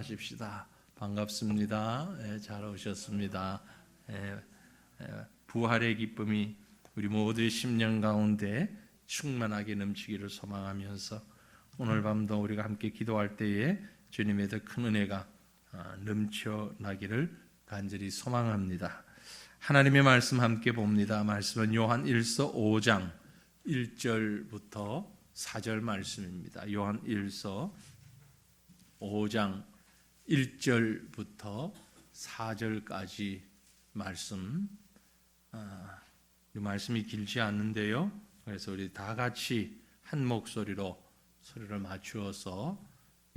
하십시다. 반갑습니다. 잘 오셨습니다. 부활의 기쁨이 우리 모두의 심령 가운데 충만하게 넘치기를 소망하면서 오늘 밤도 우리가 함께 기도할 때에 주님의 더 큰 은혜가 넘쳐나기를 간절히 소망합니다. 하나님의 말씀 함께 봅니다. 말씀은 요한 1서 5장 1절부터 4절 말씀입니다. 요한 1서 5장 1절부터 4절까지 말씀. 이 말씀이 길지 않는데요. 그래서 우리 다 같이 한 목소리로 소리를 맞추어서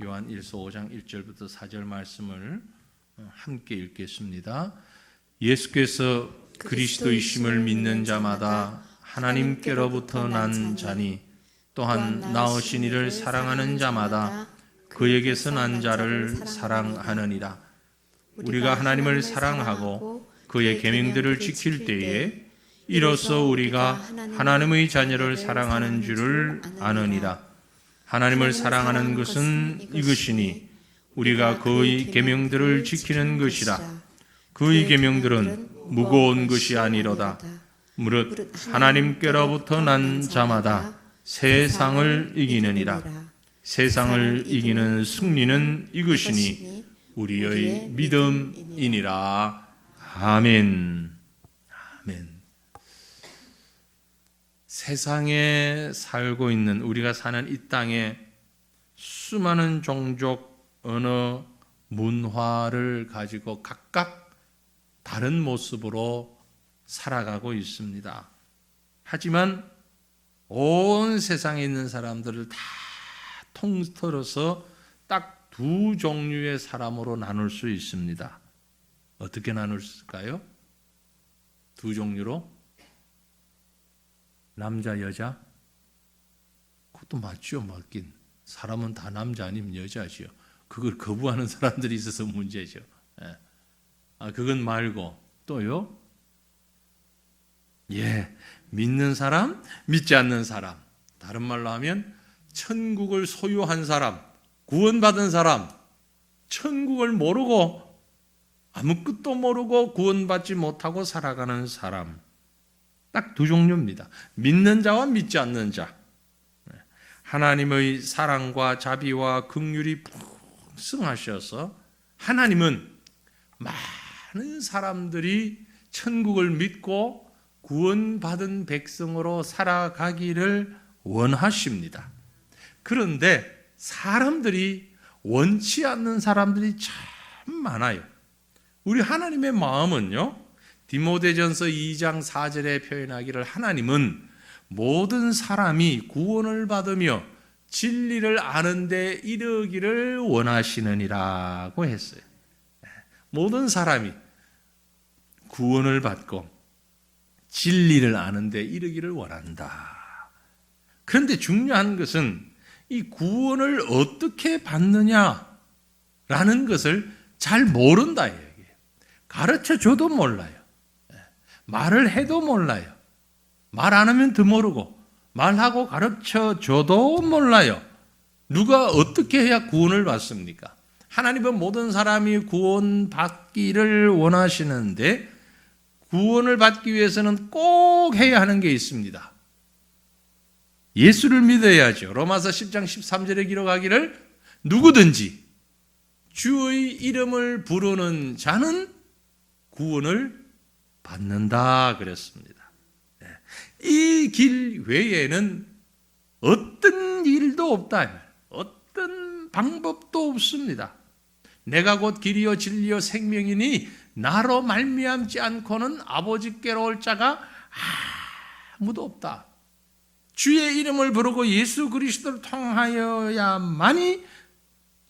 요한 1서 5장 1절부터 4절 말씀을 함께 읽겠습니다. 예수께서 그리스도이심을 믿는 자마다 하나님께로부터 난 자니 또한 나으신 이를 사랑하는 자마다 그에게서 난 자를 사랑하느니라. 우리가 하나님을 사랑하고 그의 계명들을 지킬 때에 이로써 우리가 하나님의 자녀를 사랑하는 줄을 아느니라. 하나님을 사랑하는 것은 이것이니 우리가 그의 계명들을 지키는 것이라. 그의 계명들은 무거운 것이 아니로다. 무릇 하나님께로부터 난 자마다 세상을 이기느니라. 세상을 이기는 승리는 이것이니 우리의 믿음이니라. 아멘. 아멘. 세상에 살고 있는 우리가 사는 이 땅에 수많은 종족, 언어, 문화를 가지고 각각 다른 모습으로 살아가고 있습니다. 하지만 온 세상에 있는 사람들을 다 통틀어서 딱 두 종류의 사람으로 나눌 수 있습니다. 어떻게 나눌 수 있을까요? 두 종류로? 남자, 여자? 그것도 맞죠, 맞긴. 사람은 다 남자 아니면 여자죠. 그걸 거부하는 사람들이 있어서 문제죠. 그건 말고 또요? 믿는 사람, 믿지 않는 사람. 다른 말로 하면 천국을 소유한 사람, 구원받은 사람, 천국을 모르고 아무것도 모르고 구원받지 못하고 살아가는 사람. 딱 두 종류입니다. 믿는 자와 믿지 않는 자. 하나님의 사랑과 자비와 긍휼이 풍성하셔서 하나님은 많은 사람들이 천국을 믿고 구원받은 백성으로 살아가기를 원하십니다. 그런데 사람들이 원치 않는 사람들이 참 많아요. 우리 하나님의 마음은요, 디모데전서 2장 4절에 표현하기를 하나님은 모든 사람이 구원을 받으며 진리를 아는 데 이르기를 원하시느니라고 했어요. 모든 사람이 구원을 받고 진리를 아는 데 이르기를 원한다. 그런데 중요한 것은 이 구원을 어떻게 받느냐라는 것을 잘 모른다 얘기예요. 가르쳐줘도 몰라요. 말을 해도 몰라요. 말 안 하면 더 모르고 말하고 가르쳐줘도 몰라요. 누가 어떻게 해야 구원을 받습니까? 하나님은 모든 사람이 구원받기를 원하시는데 구원을 받기 위해서는 꼭 해야 하는 게 있습니다. 예수를 믿어야죠. 로마서 10장 13절에 기록하기를 누구든지 주의 이름을 부르는 자는 구원을 받는다 그랬습니다. 이 길 외에는 어떤 일도 없다. 어떤 방법도 없습니다. 내가 곧 길이요 진리요 생명이니 나로 말미암지 않고는 아버지께로 올 자가 아무도 없다. 주의 이름을 부르고 예수 그리스도를 통하여야만이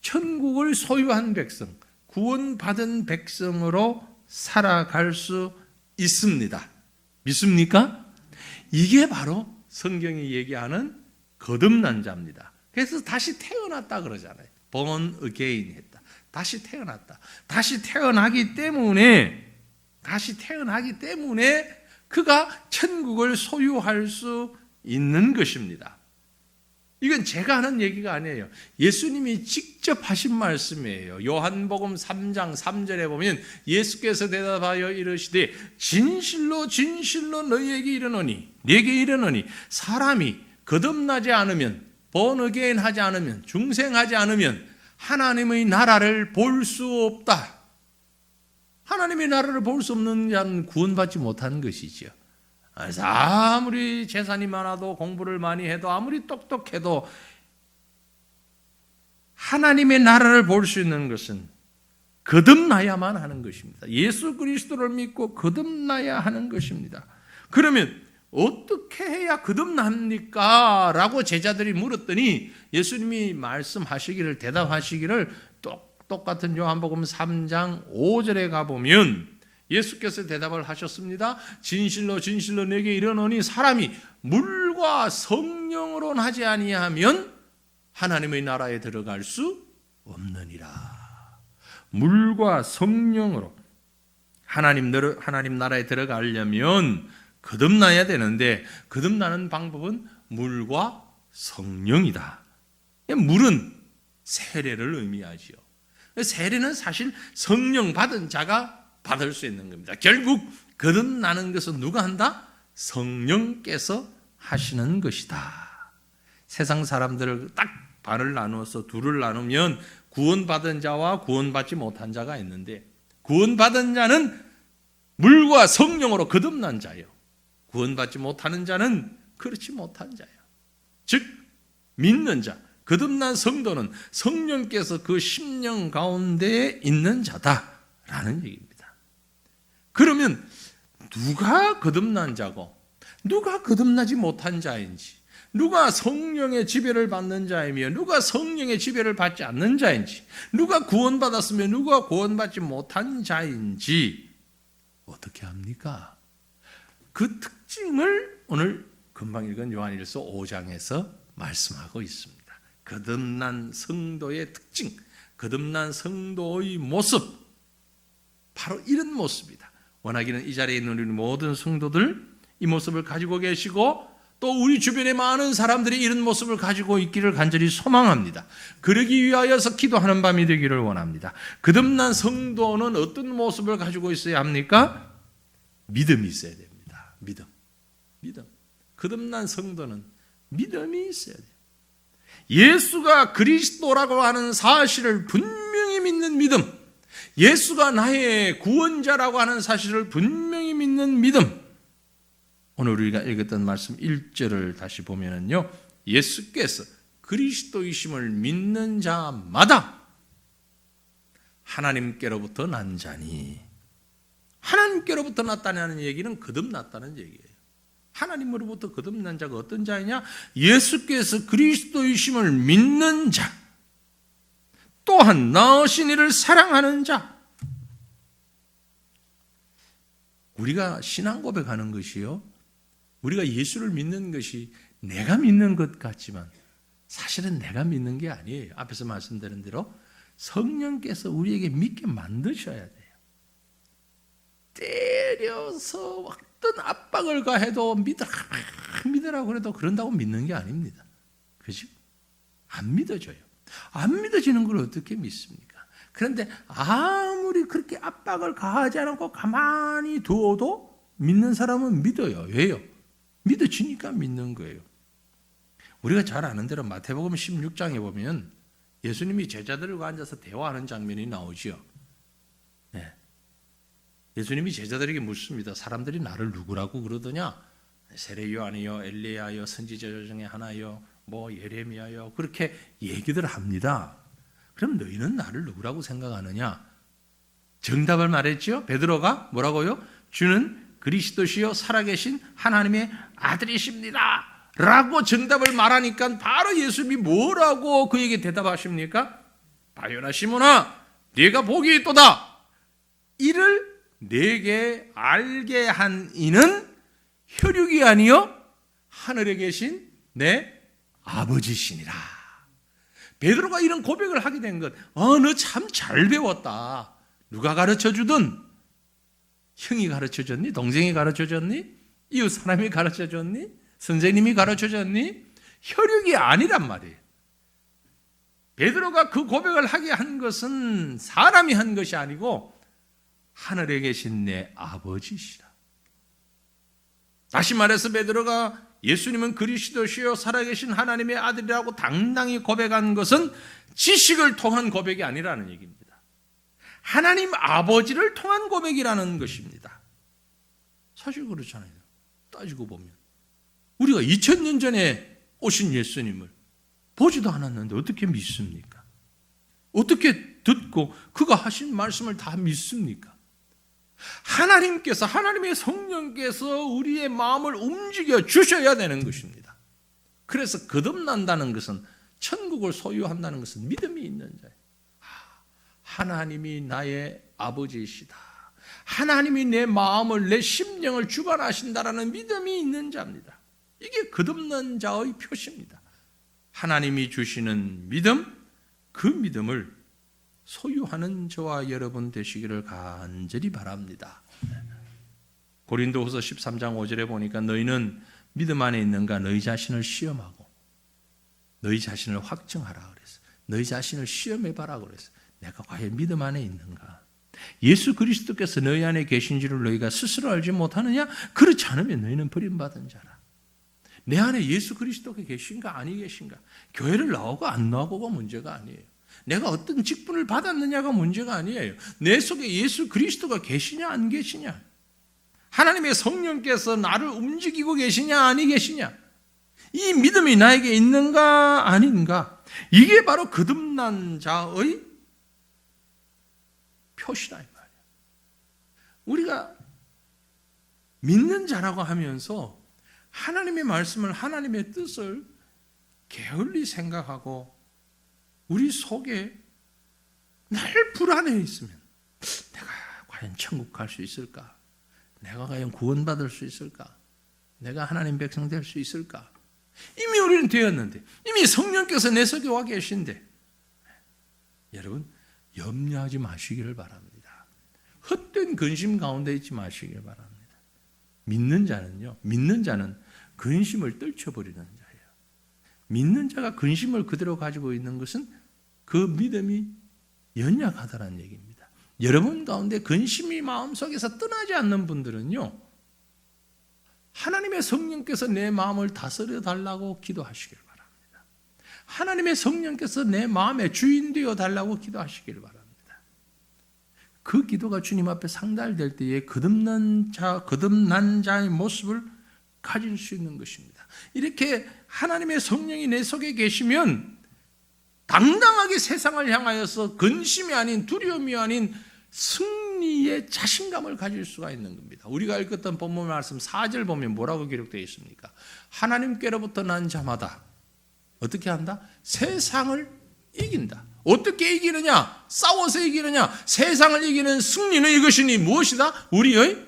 천국을 소유한 백성, 구원받은 백성으로 살아갈 수 있습니다. 믿습니까? 이게 바로 성경이 얘기하는 거듭난 자입니다. 그래서 다시 태어났다 그러잖아요. born again 했다. 다시 태어났다. 다시 태어나기 때문에 그가 천국을 소유할 수 있는 것입니다. 이건 제가 하는 얘기가 아니에요. 예수님이 직접 하신 말씀이에요. 요한복음 3장 3절에 보면 예수께서 대답하여 이르시되 진실로 진실로 너희에게 이르노니 네게 이르노니 사람이 거듭나지 않으면 본어게인 하지 않으면 중생하지 않으면 하나님의 나라를 볼 수 없다. 하나님의 나라를 볼 수 없는 자는 구원받지 못하는 것이죠. 그래서 아무리 재산이 많아도 공부를 많이 해도 아무리 똑똑해도 하나님의 나라를 볼 수 있는 것은 거듭나야만 하는 것입니다. 예수 그리스도를 믿고 거듭나야 하는 것입니다. 그러면 어떻게 해야 거듭납니까? 라고 제자들이 물었더니 예수님이 말씀하시기를 대답하시기를 똑같은 요한복음 3장 5절에 가보면 예수께서 대답을 하셨습니다. 진실로 진실로 내게 이르노니 사람이 물과 성령으로 하지 아니하면 하나님의 나라에 들어갈 수 없느니라. 물과 성령으로 하나님 나라에 들어가려면 거듭나야 되는데 거듭나는 방법은 물과 성령이다. 물은 세례를 의미하지요. 세례는 사실 성령 받은 자가 받을 수 있는 겁니다. 결국 거듭나는 것은 누가 한다? 성령께서 하시는 것이다. 세상 사람들을 딱 반을 나누어서 둘을 나누면 구원받은 자와 구원받지 못한 자가 있는데 구원받은 자는 물과 성령으로 거듭난 자예요. 구원받지 못하는 자는 그렇지 못한 자예요. 즉 믿는 자, 거듭난 성도는 성령께서 그 심령 가운데에 있는 자다라는 얘기입니다. 그러면 누가 거듭난 자고 누가 거듭나지 못한 자인지, 누가 성령의 지배를 받는 자이며 누가 성령의 지배를 받지 않는 자인지, 누가 구원받았으며 누가 구원받지 못한 자인지 어떻게 합니까? 그 특징을 오늘 금방 읽은 요한일서 5장에서 말씀하고 있습니다. 거듭난 성도의 특징, 거듭난 성도의 모습, 바로 이런 모습이다. 원하기는 이 자리에 있는 우리 모든 성도들 이 모습을 가지고 계시고 또 우리 주변에 많은 사람들이 이런 모습을 가지고 있기를 간절히 소망합니다. 그러기 위하여서 기도하는 밤이 되기를 원합니다. 거듭난 성도는 어떤 모습을 가지고 있어야 합니까? 믿음이 있어야 됩니다. 믿음. 거듭난 성도는 믿음이 있어야 돼요. 예수가 그리스도라고 하는 사실을 분명히 믿는 믿음, 예수가 나의 구원자라고 하는 사실을 분명히 믿는 믿음. 오늘 우리가 읽었던 말씀 1절을 다시 보면은요, 예수께서 그리스도이심을 믿는 자마다 하나님께로부터 난 자니, 하나님께로부터 났다는 얘기는 거듭났다는 얘기예요. 하나님으로부터 거듭난 자가 어떤 자이냐? 예수께서 그리스도이심을 믿는 자, 또한 나으신 이를 사랑하는 자. 우리가 신앙 고백하는 것이요, 우리가 예수를 믿는 것이 내가 믿는 것 같지만 사실은 내가 믿는 게 아니에요. 앞에서 말씀드린 대로 성령께서 우리에게 믿게 만드셔야 돼요. 때려서 어떤 압박을 가해도 믿으라고 그래도 그런다고 믿는 게 아닙니다. 그죠? 안 믿어져요. 안 믿어지는 걸 어떻게 믿습니까? 그런데 아무리 그렇게 압박을 가하지 않고 가만히 두어도 믿는 사람은 믿어요. 왜요? 믿어지니까 믿는 거예요. 우리가 잘 아는 대로 마태복음 16장에 보면 예수님이 제자들과 앉아서 대화하는 장면이 나오죠. 네. 예수님이 제자들에게 묻습니다. 사람들이 나를 누구라고 그러더냐? 세례 요한이요, 엘리야요, 선지자 중에 하나요, 뭐 예레미야요, 그렇게 얘기들 합니다. 그럼 너희는 나를 누구라고 생각하느냐? 정답을 말했죠. 베드로가 뭐라고요? 주는 그리스도시요 살아계신 하나님의 아들이십니다 라고 정답을 말하니까 바로 예수님이 뭐라고 그에게 대답하십니까? 바요나 시몬아, 네가 복이 있도다. 이를 내게 알게 한 이는 혈육이 아니요 하늘에 계신 내 아버지시니라. 베드로가 이런 고백을 하게 된 것, 너 참 잘 배웠다. 누가 가르쳐주든, 형이 가르쳐줬니? 동생이 가르쳐줬니? 이웃 사람이 가르쳐줬니? 선생님이 가르쳐줬니? 혈육이 아니란 말이에요. 베드로가 그 고백을 하게 한 것은 사람이 한 것이 아니고 하늘에 계신 내 아버지시라. 다시 말해서 베드로가 예수님은 그리스도시요 살아계신 하나님의 아들이라고 당당히 고백한 것은 지식을 통한 고백이 아니라는 얘기입니다. 하나님 아버지를 통한 고백이라는 것입니다. 사실 그렇잖아요. 따지고 보면 우리가 2000년 전에 오신 예수님을 보지도 않았는데 어떻게 믿습니까? 어떻게 듣고 그가 하신 말씀을 다 믿습니까? 하나님께서, 하나님의 성령께서 우리의 마음을 움직여 주셔야 되는 것입니다. 그래서 거듭난다는 것은, 천국을 소유한다는 것은 믿음이 있는 자예요. 하나님이 나의 아버지이시다. 하나님이 내 마음을, 내 심령을 주관하신다라는 믿음이 있는 자입니다. 이게 거듭난 자의 표시입니다. 하나님이 주시는 믿음, 그 믿음을 소유하는 저와 여러분 되시기를 간절히 바랍니다. 고린도후서 13장 5절에 보니까 너희는 믿음 안에 있는가 너희 자신을 시험하고 너희 자신을 확증하라 그랬어요. 너희 자신을 시험해봐라 그랬어요. 내가 과연 믿음 안에 있는가? 예수 그리스도께서 너희 안에 계신 줄을 너희가 스스로 알지 못하느냐? 그렇지 않으면 너희는 버림받은 자라. 내 안에 예수 그리스도가 계신가 아니 계신가? 교회를 나오고 안 나오고가 문제가 아니에요. 내가 어떤 직분을 받았느냐가 문제가 아니에요. 내 속에 예수 그리스도가 계시냐 안 계시냐? 하나님의 성령께서 나를 움직이고 계시냐 아니 계시냐? 이 믿음이 나에게 있는가 아닌가? 이게 바로 거듭난 자의 표시다 이 말이에요. 우리가 믿는 자라고 하면서 하나님의 말씀을, 하나님의 뜻을 게을리 생각하고 우리 속에 늘 불안해 있으면 내가 과연 천국 갈 수 있을까? 내가 과연 구원받을 수 있을까? 내가 하나님 백성 될 수 있을까? 이미 우리는 되었는데, 이미 성령께서 내 속에 와 계신데, 여러분 염려하지 마시기를 바랍니다. 헛된 근심 가운데 있지 마시기를 바랍니다. 믿는 자는 근심을 떨쳐버리는 자예요. 믿는 자가 근심을 그대로 가지고 있는 것은 그 믿음이 연약하다는 얘기입니다. 여러분 가운데 근심이 마음속에서 떠나지 않는 분들은요, 하나님의 성령께서 내 마음을 다스려 달라고 기도하시길 바랍니다. 하나님의 성령께서 내 마음의 주인 되어 달라고 기도하시길 바랍니다. 그 기도가 주님 앞에 상달될 때에 거듭난 자의 모습을 가질 수 있는 것입니다. 이렇게 하나님의 성령이 내 속에 계시면 당당하게 세상을 향하여서 근심이 아닌, 두려움이 아닌 승리의 자신감을 가질 수가 있는 겁니다. 우리가 읽었던 본문 말씀 4절 보면 뭐라고 기록되어 있습니까? 하나님께로부터 난 자마다 어떻게 한다? 세상을 이긴다. 어떻게 이기느냐? 싸워서 이기느냐? 세상을 이기는 승리는 이것이니 무엇이다? 우리의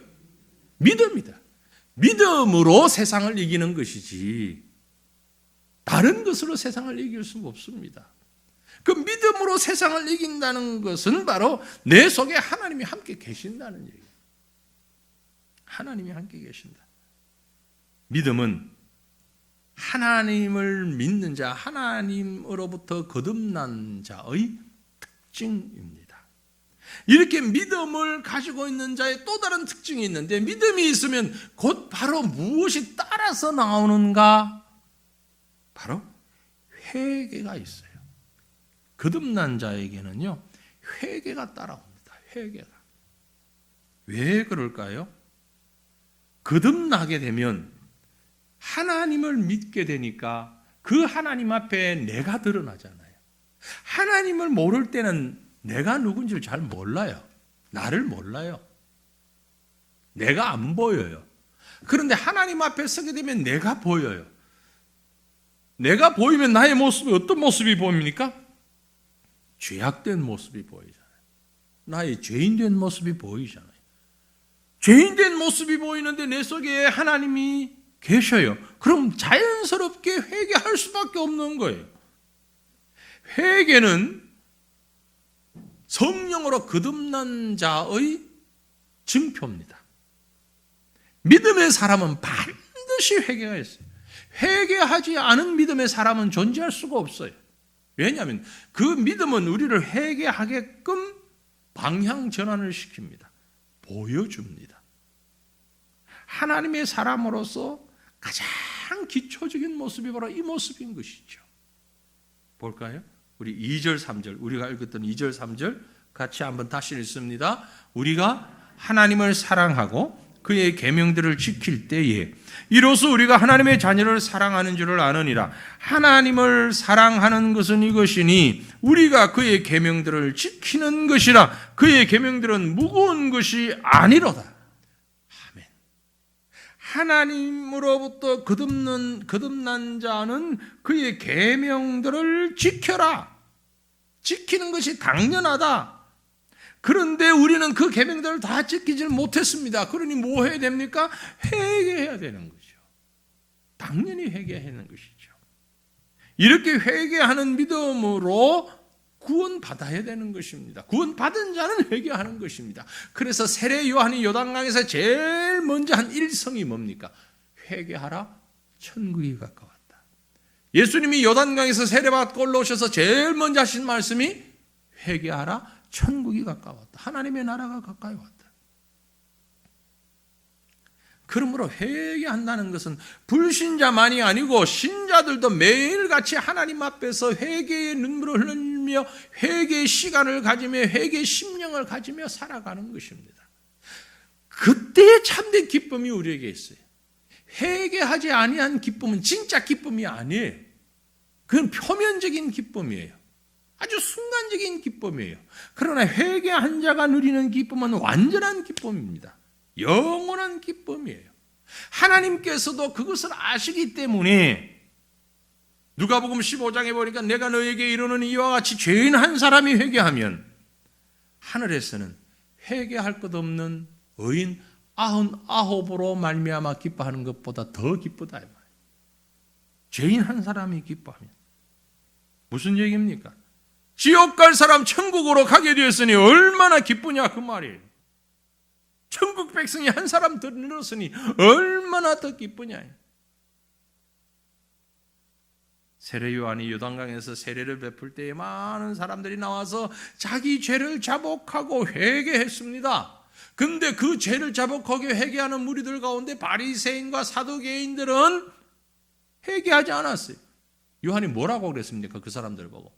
믿음이다. 믿음으로 세상을 이기는 것이지 다른 것으로 세상을 이길 수가 없습니다. 그 믿음으로 세상을 이긴다는 것은 바로 내 속에 하나님이 함께 계신다는 얘기예요. 하나님이 함께 계신다. 믿음은 하나님을 믿는 자, 하나님으로부터 거듭난 자의 특징입니다. 이렇게 믿음을 가지고 있는 자의 또 다른 특징이 있는데, 믿음이 있으면 곧 바로 무엇이 따라서 나오는가? 바로 회개가 있어요. 거듭난 자에게는요, 회개가 따라옵니다. 회개가. 왜 그럴까요? 거듭나게 되면 하나님을 믿게 되니까 그 하나님 앞에 내가 드러나잖아요. 하나님을 모를 때는 내가 누군지를 잘 몰라요. 나를 몰라요. 내가 안 보여요. 그런데 하나님 앞에 서게 되면 내가 보여요. 내가 보이면 나의 모습이 어떤 모습이 보입니까? 죄악된 모습이 보이잖아요. 나의 죄인된 모습이 보이잖아요. 죄인된 모습이 보이는데 내 속에 하나님이 계셔요. 그럼 자연스럽게 회개할 수밖에 없는 거예요. 회개는 성령으로 거듭난 자의 증표입니다. 믿음의 사람은 반드시 회개가 있어요. 회개하지 않은 믿음의 사람은 존재할 수가 없어요. 왜냐하면 그 믿음은 우리를 회개하게끔 방향 전환을 시킵니다. 보여줍니다. 하나님의 사람으로서 가장 기초적인 모습이 바로 이 모습인 것이죠. 볼까요? 우리 2절, 3절, 우리가 읽었던 2절, 3절 같이 한번 다시 읽습니다. 우리가 하나님을 사랑하고 그의 계명들을 지킬 때에 이로써 우리가 하나님의 자녀를 사랑하는 줄을 아느니라. 하나님을 사랑하는 것은 이것이니 우리가 그의 계명들을 지키는 것이라. 그의 계명들은 무거운 것이 아니로다. 아멘. 하나님으로부터 거듭난 자는 그의 계명들을 지켜라. 지키는 것이 당연하다. 그런데 우리는 그 계명들을 다 지키질 못했습니다. 그러니 뭐 해야 됩니까? 회개해야 되는 거죠. 당연히 회개해야 하는 것이죠. 이렇게 회개하는 믿음으로 구원받아야 되는 것입니다. 구원받은 자는 회개하는 것입니다. 그래서 세례 요한이 요단강에서 제일 먼저 한 일성이 뭡니까? 회개하라, 천국이 가까웠다. 예수님이 요단강에서 세례받고 올라오셔서 제일 먼저 하신 말씀이 회개하라, 천국이 가까웠다. 하나님의 나라가 가까이 왔다. 그러므로 회개한다는 것은 불신자만이 아니고 신자들도 매일같이 하나님 앞에서 회개의 눈물을 흘리며 회개의 시간을 가지며 회개의 심령을 가지며 살아가는 것입니다. 그때의 참된 기쁨이 우리에게 있어요. 회개하지 아니한 기쁨은 진짜 기쁨이 아니에요. 그건 표면적인 기쁨이에요. 아주 순간적인 기쁨이에요. 그러나 회개한 자가 누리는 기쁨은 완전한 기쁨입니다. 영원한 기쁨이에요. 하나님께서도 그것을 아시기 때문에 누가복음 15장에 보니까 내가 너에게 이르는 이와 같이 죄인 한 사람이 회개하면 하늘에서는 회개할 것 없는 의인 99으로 말미암아 기뻐하는 것보다 더 기쁘다. 죄인 한 사람이 기뻐하면 무슨 얘기입니까? 지옥 갈 사람 천국으로 가게 되었으니 얼마나 기쁘냐 그 말이에요. 천국 백성이 한 사람 더 늘었으니 얼마나 더 기쁘냐. 세례 요한이 요단강에서 세례를 베풀 때에 많은 사람들이 나와서 자기 죄를 자복하고 회개했습니다. 근데 그 죄를 자복하게 회개하는 무리들 가운데 바리새인과 사두개인들은 회개하지 않았어요. 요한이 뭐라고 그랬습니까? 그 사람들 보고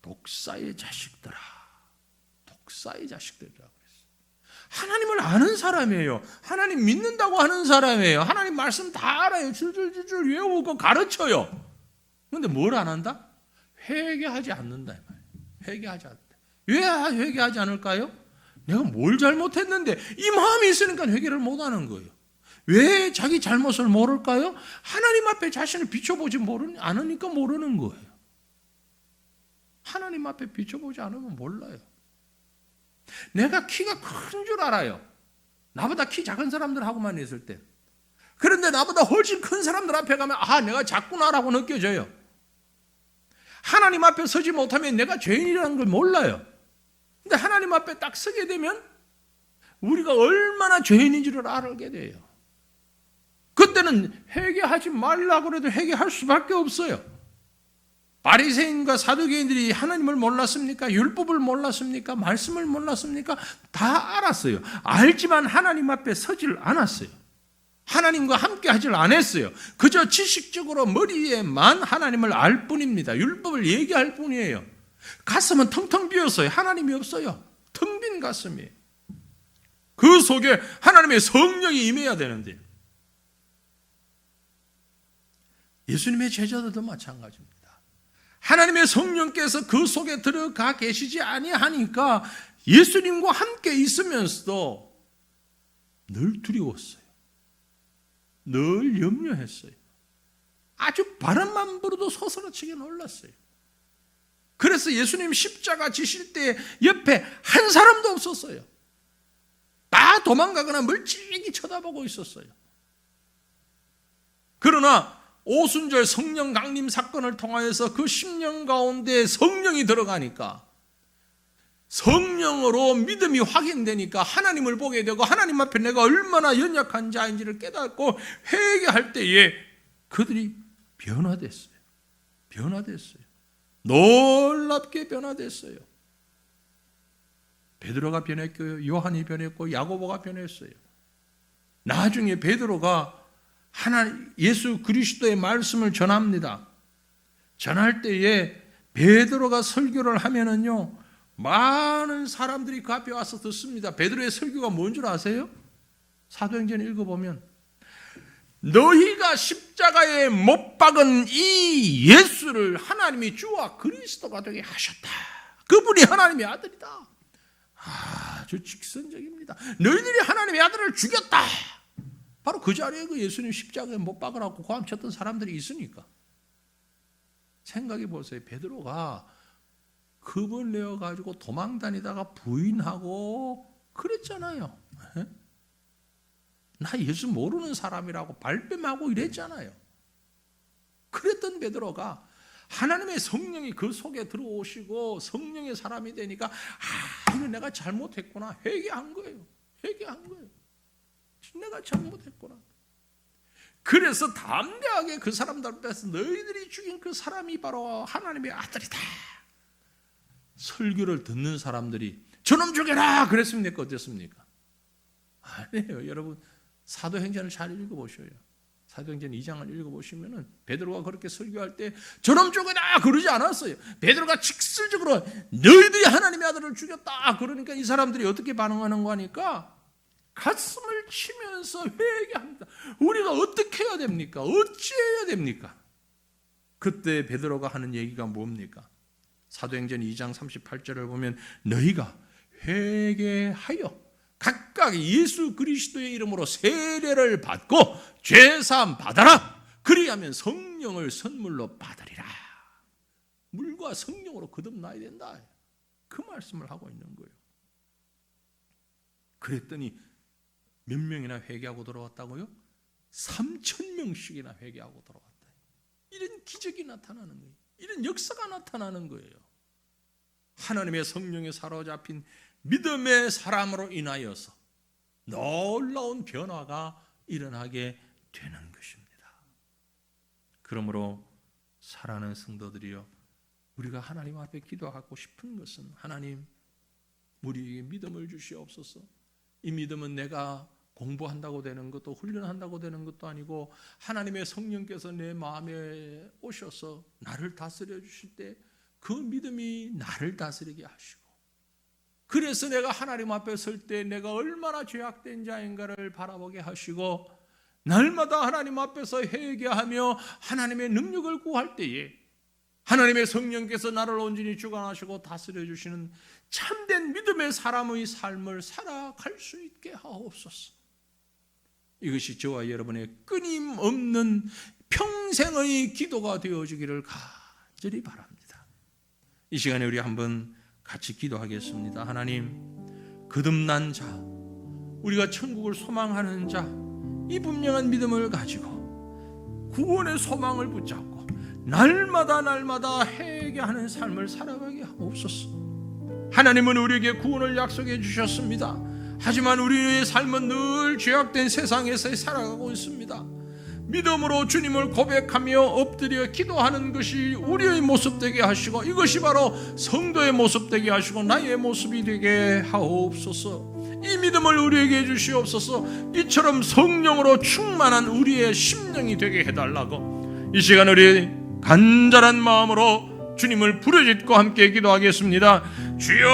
독사의 자식들아, 독사의 자식들이라고 그랬어요. 하나님을 아는 사람이에요. 하나님 믿는다고 하는 사람이에요. 하나님 말씀 다 알아요. 줄줄줄줄 외우고 가르쳐요. 그런데 뭘 안 한다? 회개하지 않는다. 회개하지 않는다. 왜 회개하지 않을까요? 내가 뭘 잘못했는데 이 마음이 있으니까 회개를 못 하는 거예요. 왜 자기 잘못을 모를까요? 하나님 앞에 자신을 비춰보지 않으니까 모르는 거예요. 하나님 앞에 비춰보지 않으면 몰라요. 내가 키가 큰 줄 알아요. 나보다 키 작은 사람들하고만 있을 때. 그런데 나보다 훨씬 큰 사람들 앞에 가면 내가 작구나라고 느껴져요. 하나님 앞에 서지 못하면 내가 죄인이라는 걸 몰라요. 근데 하나님 앞에 딱 서게 되면 우리가 얼마나 죄인인지를 알게 돼요. 그때는 회개하지 말라고 해도 회개할 수밖에 없어요. 바리새인과 사두개인들이 하나님을 몰랐습니까? 율법을 몰랐습니까? 말씀을 몰랐습니까? 다 알았어요. 알지만 하나님 앞에 서질 않았어요. 하나님과 함께 하질 않았어요. 그저 지식적으로 머리에만 하나님을 알 뿐입니다. 율법을 얘기할 뿐이에요. 가슴은 텅텅 비었어요. 하나님이 없어요. 텅 빈 가슴이에요. 그 속에 하나님의 성령이 임해야 되는데 예수님의 제자들도 마찬가지입니다. 하나님의 성령께서 그 속에 들어가 계시지 아니하니까 예수님과 함께 있으면서도 늘 두려웠어요. 늘 염려했어요. 아주 바람만 불어도 서스러치게 놀랐어요. 그래서 예수님 십자가 지실 때 옆에 한 사람도 없었어요. 다 도망가거나 멀찍이 쳐다보고 있었어요. 그러나 오순절 성령 강림 사건을 통하여서 그 10년 가운데 성령이 들어가니까 성령으로 믿음이 확인되니까 하나님을 보게 되고 하나님 앞에 내가 얼마나 연약한 자인지를 깨닫고 회개할 때에 그들이 변화됐어요. 놀랍게 변화됐어요. 베드로가 변했고요, 요한이 변했고, 야고보가 변했어요. 나중에 베드로가 예수 그리스도의 말씀을 전합니다. 전할 때에 베드로가 설교를 하면은요, 많은 사람들이 그 앞에 와서 듣습니다. 베드로의 설교가 뭔 줄 아세요? 사도행전 읽어보면 너희가 십자가에 못 박은 이 예수를 하나님이 주와 그리스도가 되게 하셨다. 그분이 하나님의 아들이다. 아주 직선적입니다. 너희들이 하나님의 아들을 죽였다. 바로 그 자리에 그 예수님 십자가에 못 박으라고 고함쳤던 사람들이 있으니까. 생각해 보세요. 베드로가 겁을 내어가지고 도망다니다가 부인하고 그랬잖아요. 나 예수 모르는 사람이라고 발뺌하고 이랬잖아요. 그랬던 베드로가 하나님의 성령이 그 속에 들어오시고 성령의 사람이 되니까 이거 내가 잘못했구나. 회개한 거예요. 내가 잘못했구나. 그래서 담대하게 그 사람들 앞에서 너희들이 죽인 그 사람이 바로 하나님의 아들이다. 설교를 듣는 사람들이 저놈 죽여라 그랬습니까? 어땠습니까? 아니에요. 여러분 사도행전을 잘 읽어보셔요. 사도행전 2장을 읽어보시면 베드로가 그렇게 설교할 때 저놈 죽여라 그러지 않았어요. 베드로가 직설적으로 너희들이 하나님의 아들을 죽였다 그러니까 이 사람들이 어떻게 반응하는 거니까 가슴을 치면서 회개합니다. 우리가 어떻게 해야 됩니까? 어찌해야 됩니까? 그때 베드로가 하는 얘기가 뭡니까? 사도행전 2장 38절을 보면 너희가 회개하여 각각 예수 그리스도의 이름으로 세례를 받고 죄사함 받아라. 그리하면 성령을 선물로 받으리라. 물과 성령으로 거듭나야 된다. 그 말씀을 하고 있는 거예요. 그랬더니 몇 명이나 회개하고 돌아왔다고요? 3,000명씩이나 회개하고 돌아왔다. 이런 기적이 나타나는 거예요. 이런 역사가 나타나는 거예요. 하나님의 성령에 사로잡힌 믿음의 사람으로 인하여서 놀라운 변화가 일어나게 되는 것입니다. 그러므로 사랑하는 성도들이여, 우리가 하나님 앞에 기도하고 싶은 것은 하나님, 우리에게 믿음을 주시옵소서. 이 믿음은 내가 공부한다고 되는 것도 훈련한다고 되는 것도 아니고 하나님의 성령께서 내 마음에 오셔서 나를 다스려 주실 때 그 믿음이 나를 다스리게 하시고, 그래서 내가 하나님 앞에 설 때 내가 얼마나 죄악된 자인가를 바라보게 하시고 날마다 하나님 앞에서 회개하며 하나님의 능력을 구할 때에 하나님의 성령께서 나를 온전히 주관하시고 다스려 주시는 참된 믿음의 사람의 삶을 살아갈 수 있게 하옵소서. 이것이 저와 여러분의 끊임없는 평생의 기도가 되어주기를 간절히 바랍니다. 이 시간에 우리 한번 같이 기도하겠습니다. 하나님, 거듭난 자, 우리가 천국을 소망하는 자, 이 분명한 믿음을 가지고 구원의 소망을 붙잡고 날마다 회개하는 삶을 살아가게 하옵소서. 하나님은 우리에게 구원을 약속해 주셨습니다. 하지만 우리의 삶은 늘 죄악된 세상에서 살아가고 있습니다. 믿음으로 주님을 고백하며 엎드려 기도하는 것이 우리의 모습 되게 하시고, 이것이 바로 성도의 모습 되게 하시고 나의 모습이 되게 하옵소서. 이 믿음을 우리에게 주시옵소서. 이처럼 성령으로 충만한 우리의 심령이 되게 해달라고 이 시간 우리 간절한 마음으로 주님을 부르짖고 함께 기도하겠습니다. 주여,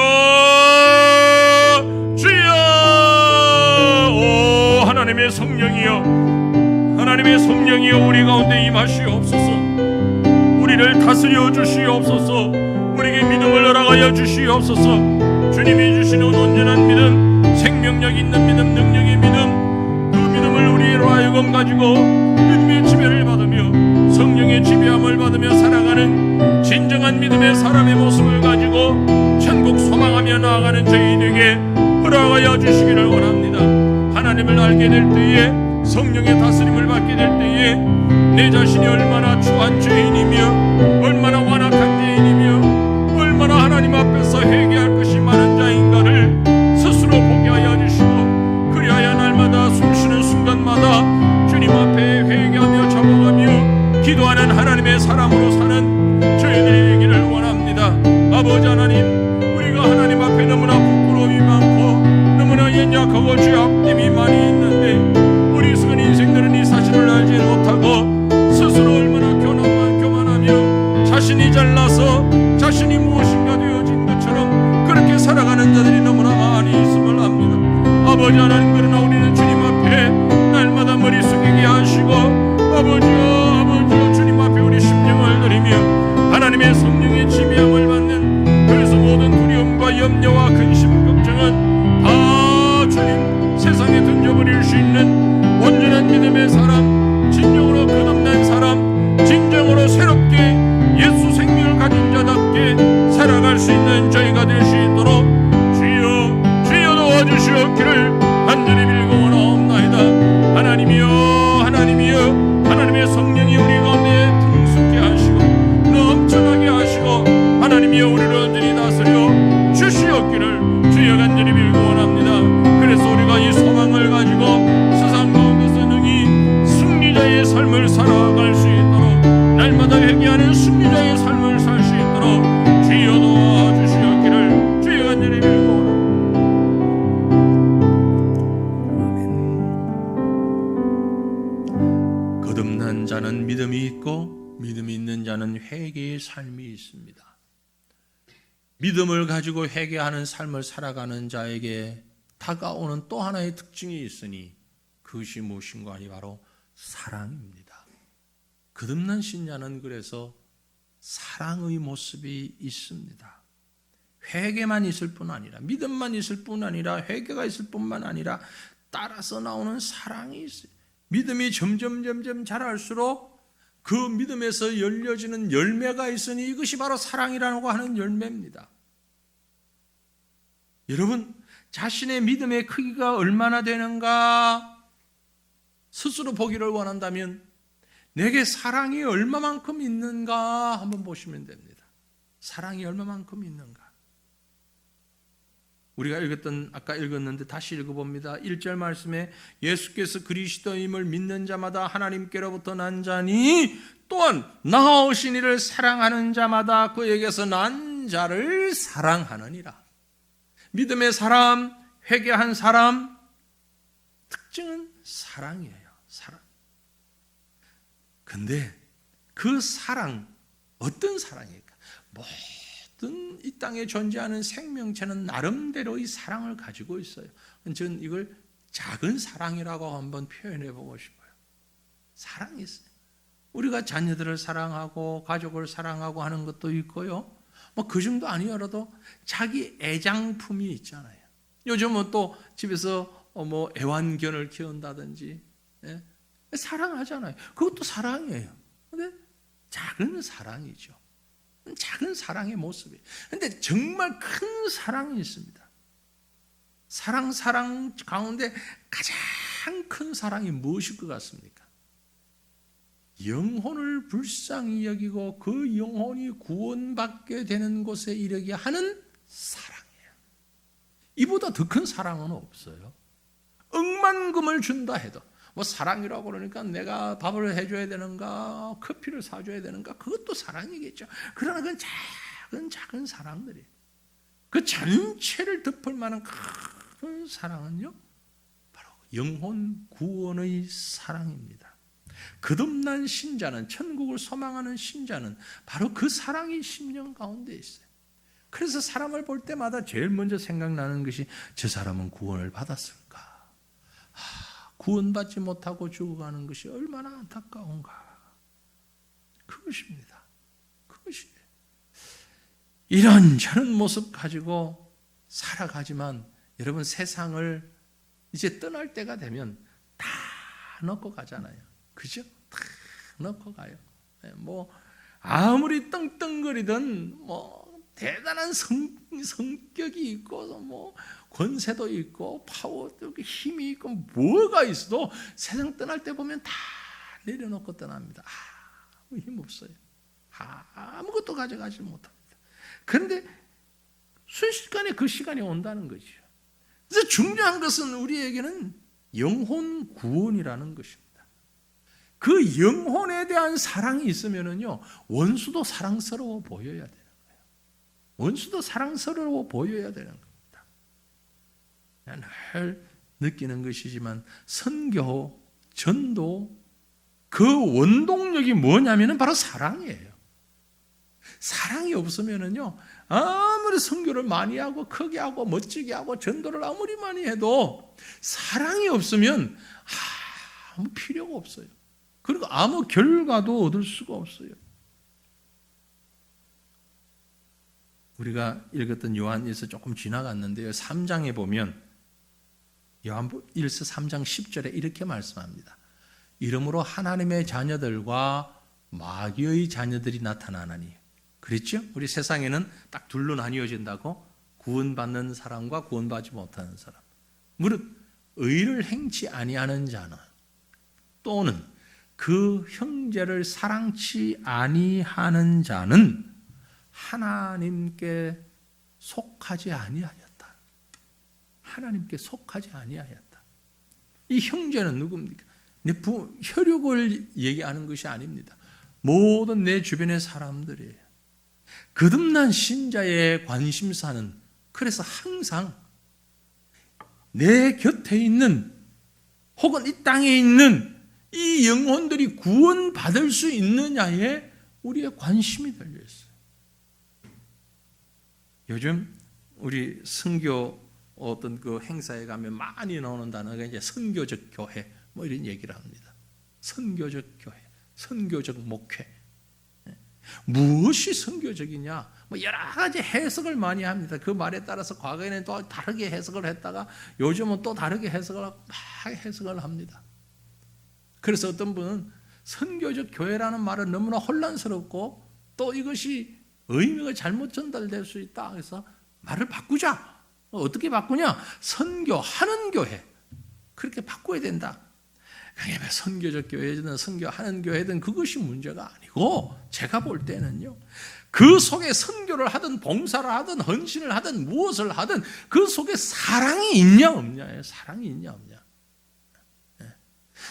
주여. 오 하나님의 성령이여, 하나님의 성령이여, 우리 가운데 임하시옵소서. 우리를 다스려 주시옵소서. 우리에게 믿음을 허락하여 주시옵소서. 주님이 주시는 온전한 믿음, 생명력 있는 믿음, 능력의 믿음, 그 믿음을 우리로 하여금 가지고 믿음의 지배를 받으며 성령의 지배함을 받으며 살아가는 진정한 믿음의 사람의 모습을 가지고 천국 소망하며 나아가는 저희에게 허락하여 주시기를 원합니다. 하나님을 알게 될 때에, 성령의 다스림을 받게 될 때에 내 자신이 얼마나 추한 죄인이며 얼마나 완악한 죄인이며 얼마나 하나님 앞에서 회개할 것이 많은 주시기를 주여 간절히 빌고 원합니다. 그래서 우리가 이 소망을 가지고 세상 가운데서 능히 승리자의 삶을 살아갈 수 있도록, 날마다 회개하는 승리자의 삶을 살 수 있도록 주여 도와주시기를 주여 간절히 빌고 원합니다. 거듭난 자는 믿음이 있고 믿음이 있는 자는 회개의 삶이 있습니다. 믿음을 가지고 회개하는 삶을 살아가는 자에게 다가오는 또 하나의 특징이 있으니 그것이 무엇인가 하니 바로 사랑입니다. 거듭난 신자는 그래서 사랑의 모습이 있습니다. 회개만 있을 뿐 아니라, 믿음만 있을 뿐 아니라, 회개가 있을 뿐만 아니라 따라서 나오는 사랑이 있어요. 믿음이 점점 자랄수록 그 믿음에서 열려지는 열매가 있으니 이것이 바로 사랑이라고 하는 열매입니다. 여러분, 자신의 믿음의 크기가 얼마나 되는가 스스로 보기를 원한다면 내게 사랑이 얼마만큼 있는가 한번 보시면 됩니다. 사랑이 얼마만큼 있는가. 우리가 아까 읽었는데 다시 읽어봅니다. 1절 말씀에 예수께서 그리스도임을 믿는 자마다 하나님께로부터 난 자니 또한 나오신 이를 사랑하는 자마다 그에게서 난 자를 사랑하느니라. 믿음의 사람, 회개한 사람, 특징은 사랑이에요. 사랑. 근데 그 사랑, 어떤 사랑일까? 모든 이 땅에 존재하는 생명체는 나름대로의 사랑을 가지고 있어요. 저는 이걸 작은 사랑이라고 한번 표현해 보고 싶어요. 사랑이 있어요. 우리가 자녀들을 사랑하고 가족을 사랑하고 하는 것도 있고요. 그 정도 아니어도 자기 애장품이 있잖아요. 요즘은 또 집에서 애완견을 키운다든지 사랑하잖아요. 그것도 사랑이에요. 근데 작은 사랑이죠. 작은 사랑의 모습이에요. 근데 정말 큰 사랑이 있습니다. 사랑 가운데 가장 큰 사랑이 무엇일 것 같습니까? 영혼을 불쌍히 여기고 그 영혼이 구원받게 되는 곳에 이르게 하는 사랑이에요. 이보다 더 큰 사랑은 없어요. 억만금을 준다 해도 사랑이라고 그러니까 내가 밥을 해줘야 되는가, 커피를 사줘야 되는가, 그것도 사랑이겠죠. 그러나 그건 작은 사랑들이에요. 그 전체를 덮을 만한 큰 사랑은요, 바로 영혼 구원의 사랑입니다. 거듭난 신자는, 천국을 소망하는 신자는 바로 그 사랑이 심령 가운데 있어요. 그래서 사람을 볼 때마다 제일 먼저 생각나는 것이 저 사람은 구원을 받았을까? 구원받지 못하고 죽어가는 것이 얼마나 안타까운가. 그것입니다. 그것이에요. 이런저런 모습 가지고 살아가지만 여러분, 세상을 이제 떠날 때가 되면 다 넣고 가잖아요. 그죠? 다 넣고 가요. 아무리 떵떵거리든 대단한 성격이 있고 권세도 있고 파워도 힘이 있고 뭐가 있어도 세상 떠날 때 보면 다 내려놓고 떠납니다. 아무 힘 없어요. 아무것도 가져가지 못합니다. 그런데 순식간에 그 시간이 온다는 거죠. 그래서 중요한 것은 우리에게는 영혼 구원이라는 것입니다. 그 영혼에 대한 사랑이 있으면은요, 원수도 사랑스러워 보여야 되는 거예요. 원수도 사랑스러워 보여야 되는 겁니다. 늘 느끼는 것이지만 선교, 전도, 그 원동력이 뭐냐면은 바로 사랑이에요. 사랑이 없으면은요, 아무리 선교를 많이 하고 크게 하고 멋지게 하고 전도를 아무리 많이 해도 사랑이 없으면 아무 필요가 없어요. 그리고 아무 결과도 얻을 수가 없어요. 우리가 읽었던 요한일서 조금 지나갔는데요, 3장에 보면 요한일서 3장 10절에 이렇게 말씀합니다. 이러므로 하나님의 자녀들과 마귀의 자녀들이 나타나나니. 그랬죠? 우리 세상에는 딱 둘로 나뉘어진다고, 구원받는 사람과 구원받지 못하는 사람. 무릇 의를 행치 아니하는 자는, 또는 그 형제를 사랑치 아니하는 자는 하나님께 속하지 아니하였다. 하나님께 속하지 아니하였다. 이 형제는 누굽니까? 내 혈육을 얘기하는 것이 아닙니다. 모든 내 주변의 사람들이에요. 거듭난 신자의 관심사는 그래서 항상 내 곁에 있는 혹은 이 땅에 있는 이 영혼들이 구원받을 수 있느냐에 우리의 관심이 달려 있어요. 요즘 우리 선교 어떤 그 행사에 가면 많이 나오는 단어가 이제 선교적 교회 뭐 이런 얘기를 합니다. 선교적 교회, 선교적 목회. 무엇이 선교적이냐? 뭐 여러 가지 해석을 많이 합니다. 그 말에 따라서 과거에는 또 다르게 해석을 했다가 요즘은 또 다르게 해석을 하고 막 해석을 합니다. 그래서 어떤 분은 선교적 교회라는 말은 너무나 혼란스럽고 또 이것이 의미가 잘못 전달될 수 있다. 그래서 말을 바꾸자. 어떻게 바꾸냐? 선교하는 교회. 그렇게 바꿔야 된다. 그러니까 선교적 교회든 선교하는 교회든 그것이 문제가 아니고 제가 볼 때는요. 그 속에 선교를 하든 봉사를 하든 헌신을 하든 무엇을 하든 그 속에 사랑이 있냐 없냐예요. 사랑이 있냐 없냐.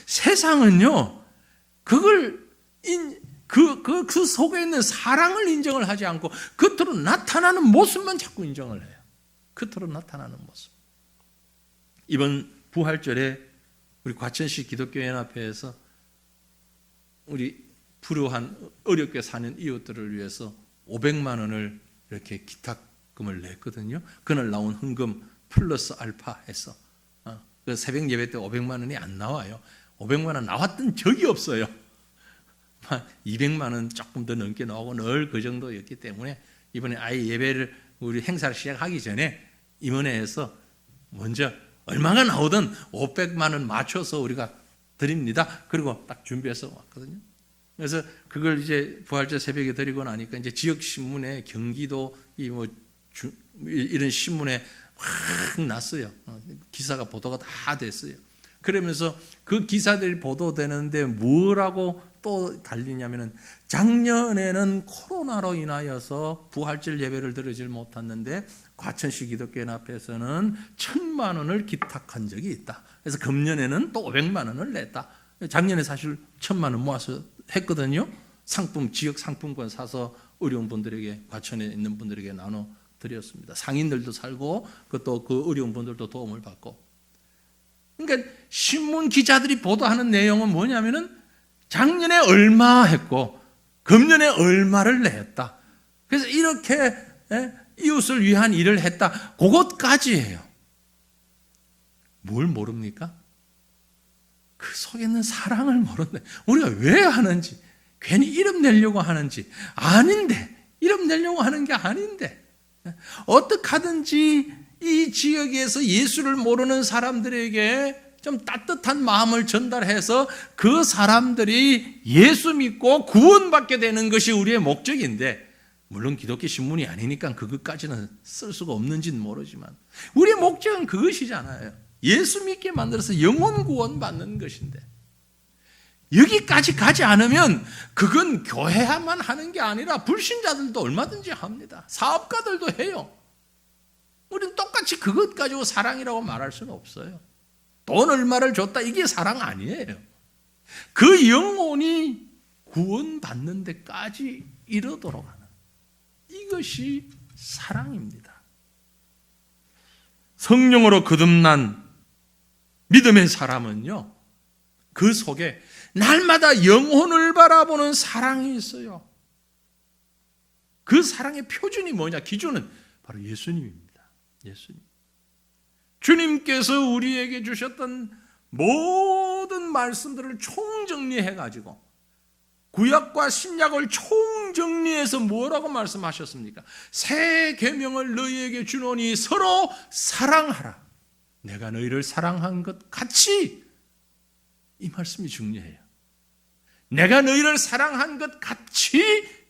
세상은요. 그걸 그 속에 있는 사랑을 인정을 하지 않고 겉으로 나타나는 모습만 자꾸 인정을 해요. 겉으로 나타나는 모습. 이번 부활절에 우리 과천시 기독교연합회에서 우리 불우한 어렵게 사는 이웃들을 위해서 500만 원을 이렇게 기탁금을 냈거든요. 그날 나온 헌금 플러스 알파 해서 그 새벽 예배 때 500만 원이 안 나와요. 500만 원 나왔던 적이 없어요. 200만 원 조금 더 넘게 나오고 늘 그 정도였기 때문에 이번에 아예 예배를 우리 행사를 시작하기 전에 임원회에서 먼저 얼마가 나오든 500만 원 맞춰서 우리가 드립니다. 그리고 딱 준비해서 왔거든요. 그래서 그걸 이제 부활절 새벽에 드리고 나니까 이제 지역 신문에 경기도 이런 신문에 확 났어요. 기사가 보도가 다 됐어요. 그러면서 그 기사들이 보도되는데 뭐라고 또 달리냐면은 작년에는 코로나로 인하여서 부활절 예배를 드리질 못했는데 과천시 기독교연합회에서는 1,000만 원을 기탁한 적이 있다. 그래서 금년에는 또 500만 원을 냈다. 작년에 사실 1,000만 원 모아서 했거든요. 상품, 지역 상품권 사서 어려운 분들에게, 과천에 있는 분들에게 나눠 드렸습니다. 상인들도 살고 그것도 그 어려운 분들도 도움을 받고. 그러니까 신문 기자들이 보도하는 내용은 뭐냐면은 작년에 얼마 했고 금년에 얼마를 냈다. 그래서 이렇게 이웃을 위한 일을 했다. 그것까지예요. 뭘 모릅니까? 그 속에 있는 사랑을 모른다. 우리가 왜 하는지, 괜히 이름 내려고 하는지 아닌데, 이름 내려고 하는 게 아닌데 어떻게 하든지 이 지역에서 예수를 모르는 사람들에게 좀 따뜻한 마음을 전달해서 그 사람들이 예수 믿고 구원받게 되는 것이 우리의 목적인데, 물론 기독교 신문이 아니니까 그것까지는 쓸 수가 없는지는 모르지만 우리의 목적은 그것이잖아요. 예수 믿게 만들어서 영혼 구원 받는 것인데, 여기까지 가지 않으면 그건 교회만 하는 게 아니라 불신자들도 얼마든지 합니다. 사업가들도 해요. 우리는 똑같이 그것 가지고 사랑이라고 말할 수는 없어요. 돈 얼마를 줬다, 이게 사랑 아니에요. 그 영혼이 구원받는 데까지 이르도록 하는, 이것이 사랑입니다. 성령으로 거듭난 믿음의 사람은요, 그 속에 날마다 영혼을 바라보는 사랑이 있어요. 그 사랑의 표준이 뭐냐? 기준은 바로 예수님입니다. 예수님. 주님께서 우리에게 주셨던 모든 말씀들을 총정리해가지고 구약과 신약을 총정리해서 뭐라고 말씀하셨습니까? 새 계명을 너희에게 주노니 서로 사랑하라. 내가 너희를 사랑한 것 같이. 이 말씀이 중요해요. 내가 너희를 사랑한 것 같이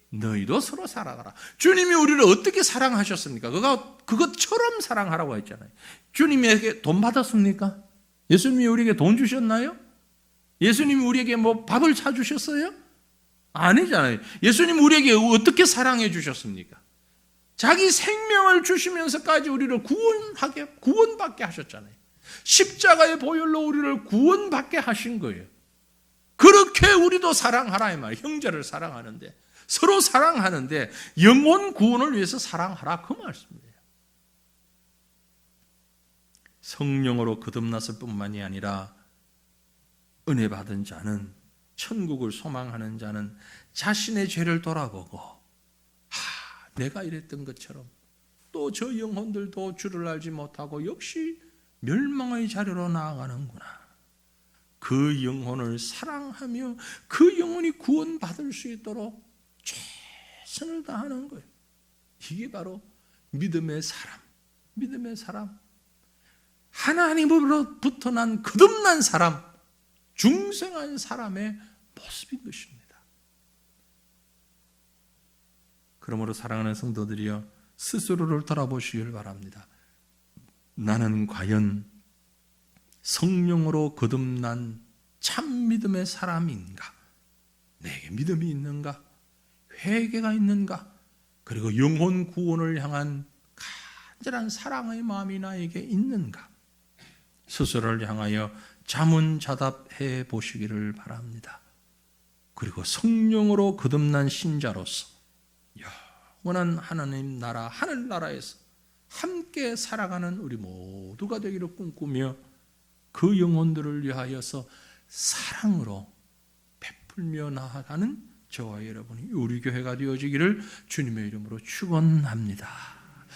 너희도 서로 사랑하라. 주님이 우리를 어떻게 사랑하셨습니까? 그것처럼 사랑하라고 했잖아요. 주님에게 돈 받았습니까? 예수님이 우리에게 돈 주셨나요? 예수님이 우리에게 뭐 밥을 사주셨어요? 아니잖아요. 예수님 우리에게 어떻게 사랑해 주셨습니까? 자기 생명을 주시면서까지 우리를 구원받게 하셨잖아요. 십자가의 보혈로 우리를 구원받게 하신 거예요. 그렇게 우리도 사랑하라 이 말이에요. 형제를 사랑하는데, 서로 사랑하는데 영혼 구원을 위해서 사랑하라 그 말씀이에요. 성령으로 거듭났을 뿐만이 아니라 은혜 받은 자는, 천국을 소망하는 자는 자신의 죄를 돌아보고 내가 이랬던 것처럼 또 저 영혼들도 주를 알지 못하고 역시 멸망의 자리로 나아가는구나. 그 영혼을 사랑하며 그 영혼이 구원받을 수 있도록 최선을 다하는 거예요. 이게 바로 믿음의 사람, 믿음의 사람, 하나님으로부터 난 거듭난 사람, 중생한 사람의 모습인 것입니다. 그러므로 사랑하는 성도들이여, 스스로를 돌아보시길 바랍니다. 나는 과연 성령으로 거듭난 참 믿음의 사람인가? 내게 믿음이 있는가? 회개가 있는가? 그리고 영혼 구원을 향한 간절한 사랑의 마음이 나에게 있는가? 스스로를 향하여 자문자답해 보시기를 바랍니다. 그리고 성령으로 거듭난 신자로서 영원한 하나님 나라, 하늘나라에서 함께 살아가는 우리 모두가 되기를 꿈꾸며 그 영혼들을 위하여서 사랑으로 베풀며 나아가는 저와 여러분이 우리 교회가 되어지기를 주님의 이름으로 축원합니다.